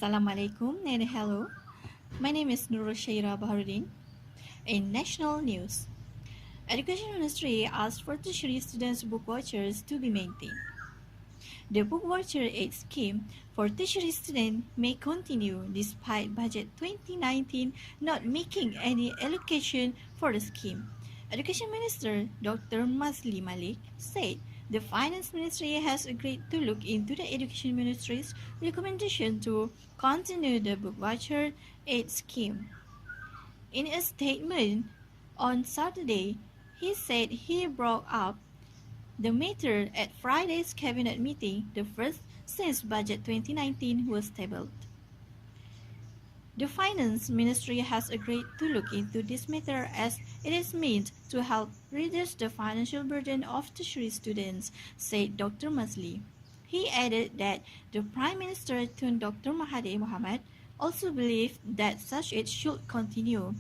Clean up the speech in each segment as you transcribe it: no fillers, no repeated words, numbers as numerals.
Assalamualaikum and hello. My name is T.Baharuddin. In national news, Education Ministry asked for tertiary students' book vouchers to be maintained. The book voucher aid scheme for tertiary students may continue despite Budget 2019 not making any allocation for the scheme. Education Minister Dr. Masli Malik said the Finance Ministry has agreed to look into the Education Ministry's recommendation to continue the book voucher aid scheme. In a statement on Saturday, he said he brought up the matter at Friday's cabinet meeting, the first since Budget 2019 was tabled. The Finance Ministry has agreed to look into this matter as it is meant to help reduce the financial burden of tertiary students, said Dr. Masli. He added that the Prime Minister Tun Dr. Mahathir Mohamad also believed that such aid should continue.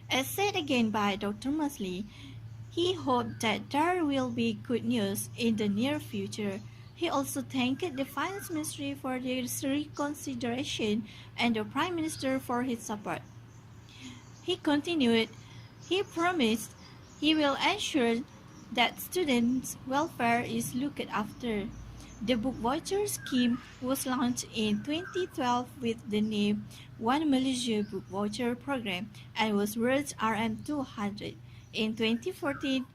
As said again by Dr. Masli, he hoped that there will be good news in the near future. He also thanked the Finance Ministry for their reconsideration and the Prime Minister for his support. He continued, he promised he will ensure that students' welfare is looked after. The book voucher scheme was launched in 2012 with the name One Malaysia Book Voucher Program and was worth Rm200. In 2014,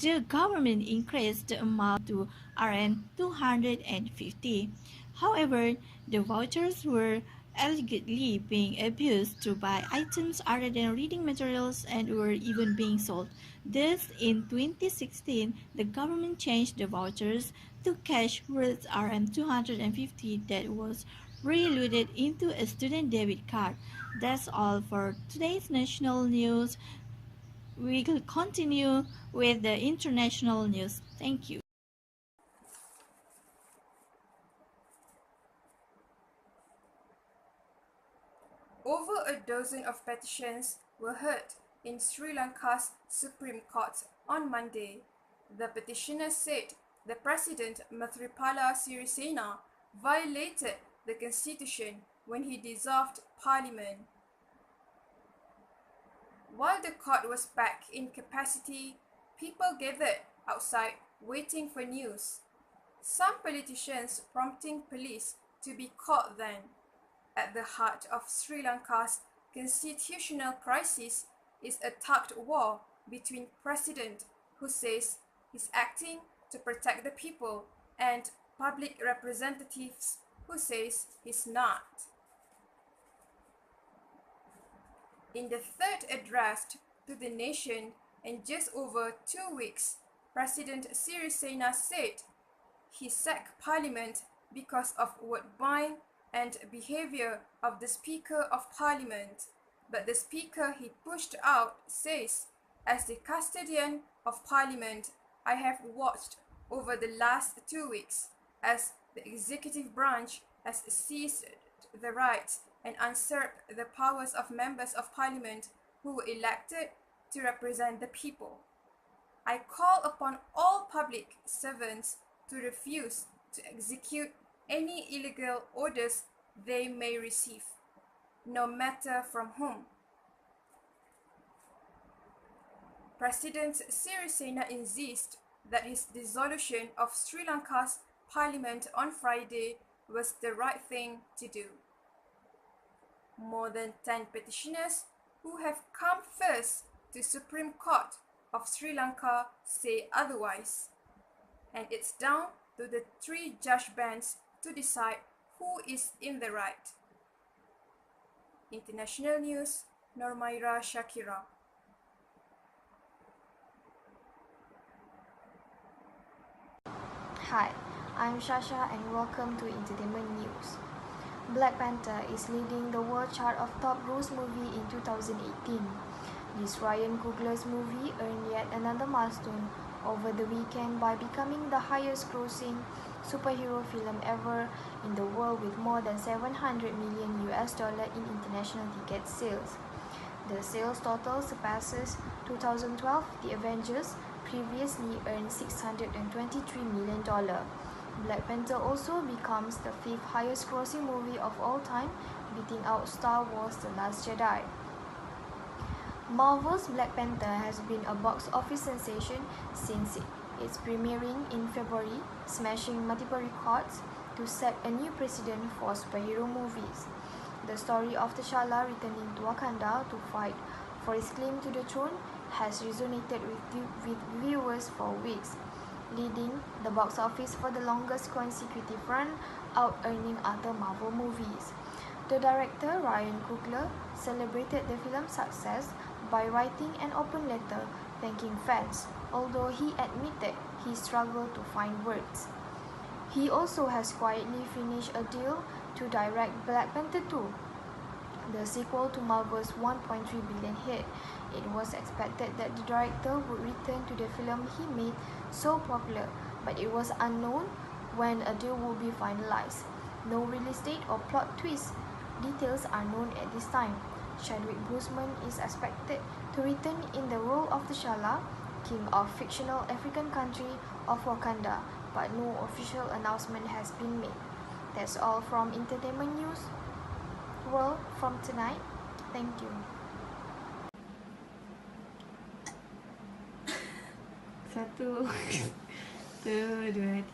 the government increased the amount to Rm250. However, the vouchers were allegedly being abused to buy items other than reading materials and were even being sold. Thus, in 2016, the government changed the vouchers to cash worth Rm250 that was reloaded into a student debit card. That's all for today's national news. We will continue with the international news. Thank you. Over a dozen of petitions were heard in Sri Lanka's Supreme Court on Monday. The petitioners said the President Maithripala Sirisena violated the constitution when he dissolved parliament. While the court was back in capacity, people gathered outside waiting for news. Some politicians prompting police to be called then. At the heart of Sri Lanka's constitutional crisis is a tug war between President, who says he's acting to protect the people, and public representatives, who says he's not. In the third address to the nation in just over 2 weeks, President Sirisena said he sacked Parliament because of word buying and behavior of the Speaker of Parliament. But the Speaker he pushed out says, as the custodian of Parliament, I have watched over the last 2 weeks as the executive branch has seized the rights and usurped the powers of members of Parliament who were elected to represent the people. I call upon all public servants to refuse to execute any illegal orders they may receive, no matter from whom. President Sirisena insists that his dissolution of Sri Lanka's parliament on Friday was the right thing to do. More than 10 petitioners who have come first to Supreme Court of Sri Lanka say otherwise, and it's down to the 3 judge bench to decide who is in the right. International news, Normaira Shakira. Hi, I'm Shasha and welcome to Entertainment News. Black Panther is leading the world chart of top gross movie in 2018. This Ryan Coogler's movie earned yet another milestone over the weekend by becoming the highest grossing superhero film ever in the world with more than $700 million in international ticket sales. The sales total surpasses 2012 The Avengers previously earned $623 million. Black Panther also becomes the 5th highest grossing movie of all time, beating out Star Wars The Last Jedi. Marvel's Black Panther has been a box office sensation since its premiering in February, smashing multiple records to set a new precedent for superhero movies. The story of T'Challa returning to Wakanda to fight for his claim to the throne has resonated with viewers for weeks, leading the box office for the longest consecutive run, out-earning other Marvel movies. The director, Ryan Coogler, celebrated the film's success by writing an open letter thanking fans, although he admitted he struggled to find words. He also has quietly finished a deal to direct Black Panther 2, the sequel to Marvel's $1.3 billion hit. It was expected that the director would return to the film he made so popular, but it was unknown when a deal would be finalized. No release date or plot twist details are known at this time. Chadwick Boseman is expected to return in the role of T'Challa, king of fictional African country of Wakanda, but no official announcement has been made. That's all from Entertainment News World from tonight. Thank you. 1, 2, 3.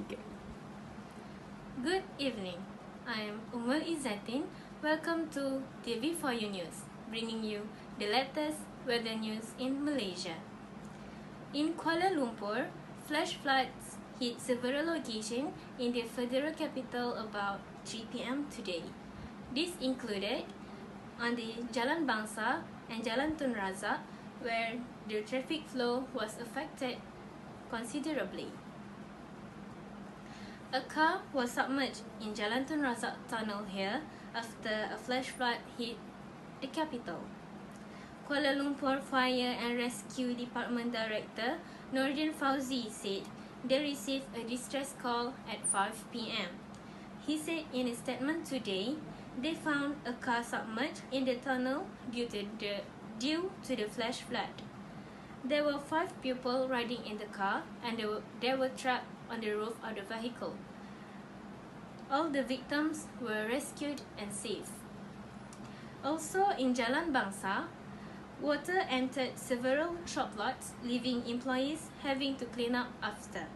Good evening. I am Umar Izzatin. Welcome to TV4U News, bringing you the latest weather news in Malaysia. In Kuala Lumpur, flash floods hit several locations in the federal capital about 3 p.m. today. This included on the Jalan Bangsa and Jalan Tun Razak, where the traffic flow was affected considerably. A car was submerged in Jalan Tun Razak tunnel here after a flash flood hit the capital. Kuala Lumpur Fire and Rescue Department Director Nordin Fauzi said they received a distress call at 5 p.m. He said in a statement today, they found a car submerged in the tunnel due to the flash flood. There were 5 people riding in the car and they were trapped on the roof of the vehicle. All the victims were rescued and saved. Also in Jalan Bangsa, water entered several shop lots, leaving employees having to clean up after.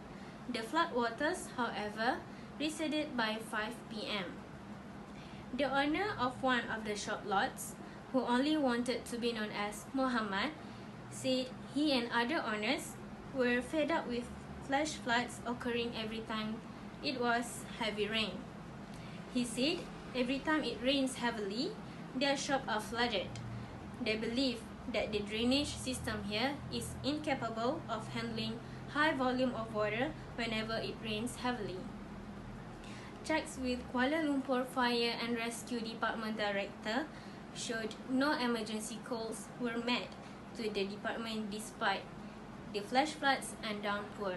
The flood waters, however, receded by 5 p.m. The owner of one of the shop lots, who only wanted to be known as Muhammad, said he and other owners were fed up with flash floods occurring every time it was heavy rain. He said every time it rains heavily, their shops are flooded. They believe that the drainage system here is incapable of handling high volume of water whenever it rains heavily. Checks with Kuala Lumpur Fire and Rescue Department Director showed no emergency calls were made to the department despite the flash floods and downpour.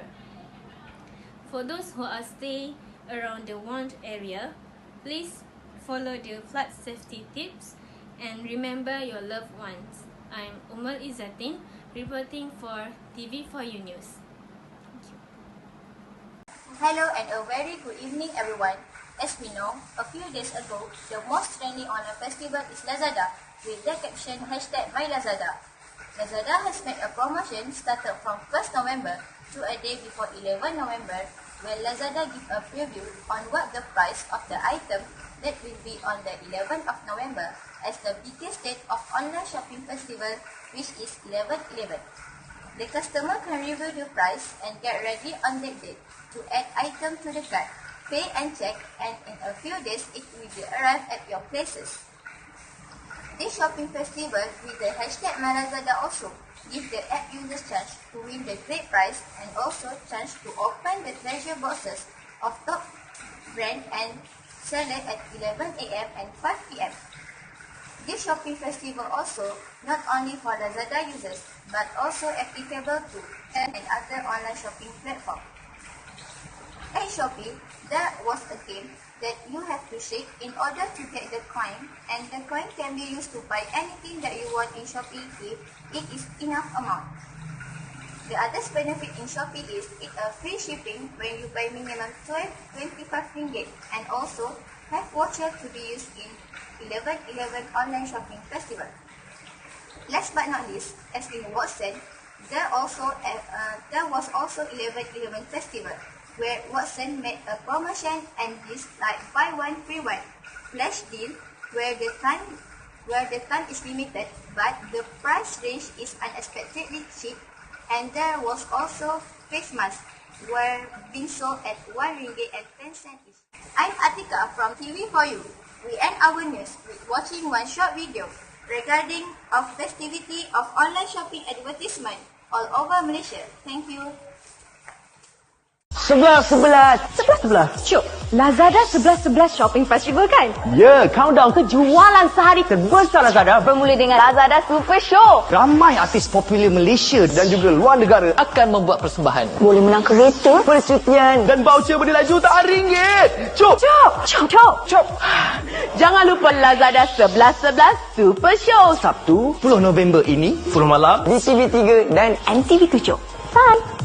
For those who are staying around the warned area, please follow the flood safety tips and remember your loved ones. I'm Umar Izzatin, reporting for TV4U News. Thank you. Hello and a very good evening everyone. As we know, a few days ago, the most trending online festival is Lazada with the caption #MyLazada. Lazada has made a promotion started from 1st November to a day before 11 November where Lazada gives a preview on what the price of the item that will be on the 11th of November as the biggest date of online shopping festival, which is 11/11. The customer can review the price and get ready on that date to add item to the cart, pay and check, and in a few days it will be arrived at your places. This shopping festival with the #MyLazada also gives the app users chance to win the great prize and also chance to open the treasure boxes of top brand and seller at 11 a.m. and 5 p.m. This shopping festival also not only for Lazada users but also applicable to and other online shopping platforms. At Shopee, there was a game that you have to shake in order to get the coin, and the coin can be used to buy anything that you want in Shopee if it is enough amount. The other benefit in Shopee is it free shipping when you buy minimum 25 ringgit, and also have voucher to be used in 11/11 online shopping festival. Last but not least, as in Watson, there was also 11/11 festival where Watson made a promotion and deals like buy one free one flash deal where the time is limited, but the price range is unexpectedly cheap. And there was also face masks were being sold at 1 ringgit and 10 cents each. I'm Atika from TV4U. We end our news with watching one short video regarding of festivity of online shopping advertisement all over Malaysia. Thank you. 11. Cuk, Lazada 11 Shopping Festival kan? Ya, countdown ke jualan sehari terbesar Lazada Bermula dengan Lazada Super Show. Ramai artis popular Malaysia dan juga luar negara akan membuat persembahan. Boleh menang kereta, percutian Dan voucher bernilai jutaan ringgit. Cuk! Jangan lupa Lazada 11 Super Show. Sabtu 10 November ini, 10 malam di TV3 dan MTV 7. Bye.